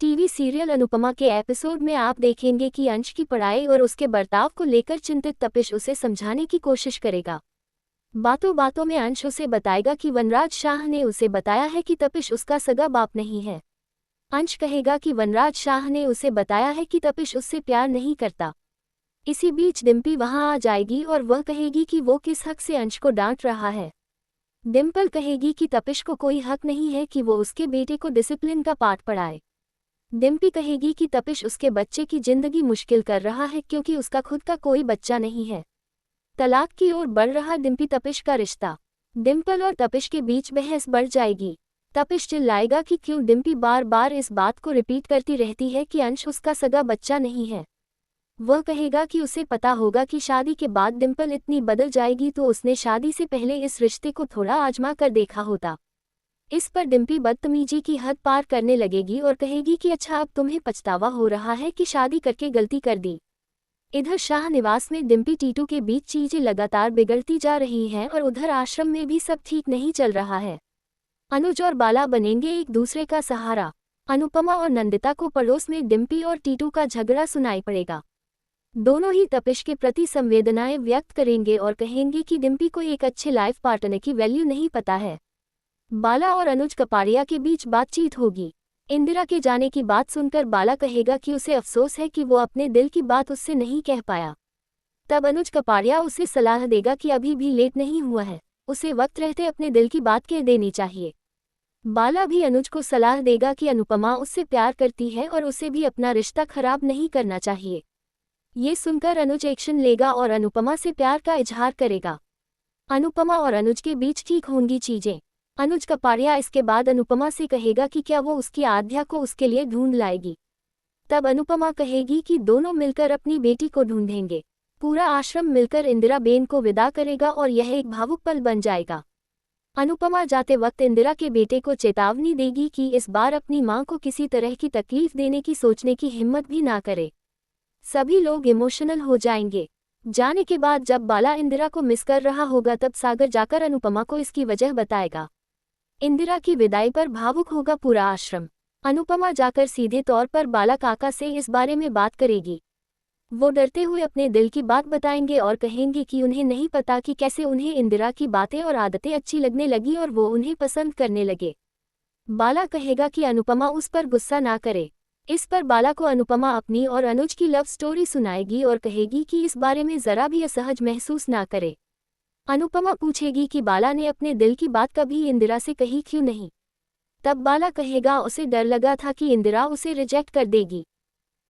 TV serial Anupama के episode में आप देखेंगे कि अंश की पढ़ाई और उसके बर्ताव को लेकर चिंतित तपिश उसे समझाने की कोशिश करेगा। बातों बातों में अंश उसे बताएगा कि वनराज शाह ने उसे बताया है कि तपिश उसका सगा बाप नहीं है। अंश कहेगा कि वनराज शाह ने उसे बताया है कि तपिश उससे प्यार नहीं करता। इसी बीच डिम्पी वहां आ जाएगी और वह कहेगी कि वो किस हक से अंश को डांट रहा है। डिम्पल कहेगी कि तपिश को कोई हक नहीं है कि वो उसके बेटे को डिसिप्लिन का पाठ पढ़ाए। डिम्पी कहेगी कि तपिश उसके बच्चे की जिंदगी मुश्किल कर रहा है क्योंकि उसका खुद का कोई बच्चा नहीं है। तलाक की ओर बढ़ रहा डिम्पी तपिश का रिश्ता। डिम्पल और तपिश के बीच बहस बढ़ जाएगी। तपिश चिल्लाएगा कि क्यों डिम्पी बार बार इस बात को रिपीट करती रहती है कि अंश उसका सगा बच्चा नहीं है। वह कहेगा कि उसे पता होगा कि शादी के बाद डिम्पल इतनी बदल जाएगी तो उसने शादी से पहले इस रिश्ते को थोड़ा आजमा कर देखा होता। इस पर डिम्पी बदतमीजी की हद पार करने लगेगी और कहेगी कि अच्छा अब तुम्हें पछतावा हो रहा है कि शादी करके गलती कर दी। इधर शाह निवास में डिम्पी टीटू के बीच चीजें लगातार बिगड़ती जा रही हैं और उधर आश्रम में भी सब ठीक नहीं चल रहा है। अनुज और बाला बनेंगे एक दूसरे का सहारा। अनुपमा और नंदिता को पड़ोस में डिम्पी और टीटू का झगड़ा सुनाई पड़ेगा। दोनों ही तपिश के प्रति संवेदनाएं व्यक्त करेंगे और कहेंगे कि डिम्पी को एक अच्छे लाइफ पार्टनर की वैल्यू नहीं पता है। बाला और अनुज कपाड़िया के बीच बातचीत होगी। इंदिरा के जाने की बात सुनकर बाला कहेगा कि उसे अफसोस है कि वो अपने दिल की बात उससे नहीं कह पाया। तब अनुज कपाड़िया उसे सलाह देगा कि अभी भी लेट नहीं हुआ है, उसे वक्त रहते अपने दिल की बात कह देनी चाहिए। बाला भी अनुज को सलाह देगा कि अनुपमा उससे प्यार करती है और उसे भी अपना रिश्ता खराब नहीं करना चाहिए। ये सुनकर अनुज एक्शन लेगा और अनुपमा से प्यार का इजहार करेगा। अनुपमा और अनुज के बीच ठीक होंगी चीजें। अनुज कपाड़िया इसके बाद अनुपमा से कहेगा कि क्या वो उसकी आध्या को उसके लिए ढूंढ लाएगी। तब अनुपमा कहेगी कि दोनों मिलकर अपनी बेटी को ढूंढेंगे। पूरा आश्रम मिलकर इंदिरा बेन को विदा करेगा और यह एक भावुक पल बन जाएगा। अनुपमा जाते वक्त इंदिरा के बेटे को चेतावनी देगी कि इस बार अपनी मां को किसी तरह की तकलीफ देने की सोचने की हिम्मत भी ना करे। सभी लोग इमोशनल हो जाएंगे। जाने के बाद जब बाला इंदिरा को मिस कर रहा होगा तब सागर जाकर अनुपमा को इसकी वजह बताएगा। इंदिरा की विदाई पर भावुक होगा पूरा आश्रम। अनुपमा जाकर सीधे तौर पर बाला काका से इस बारे में बात करेगी। वो डरते हुए अपने दिल की बात बताएंगे और कहेंगे कि उन्हें नहीं पता कि कैसे उन्हें इंदिरा की बातें और आदतें अच्छी लगने लगी और वो उन्हें पसंद करने लगे। बाला कहेगा कि अनुपमा उस पर गुस्सा ना करे। इस पर बाला को अनुपमा अपनी और अनुज की लव स्टोरी सुनाएगी और कहेगी कि इस बारे में जरा भी असहज महसूस ना करे। अनुपमा पूछेगी कि बाला ने अपने दिल की बात कभी इंदिरा से कही क्यों नहीं। तब बाला कहेगा उसे डर लगा था कि इंदिरा उसे रिजेक्ट कर देगी।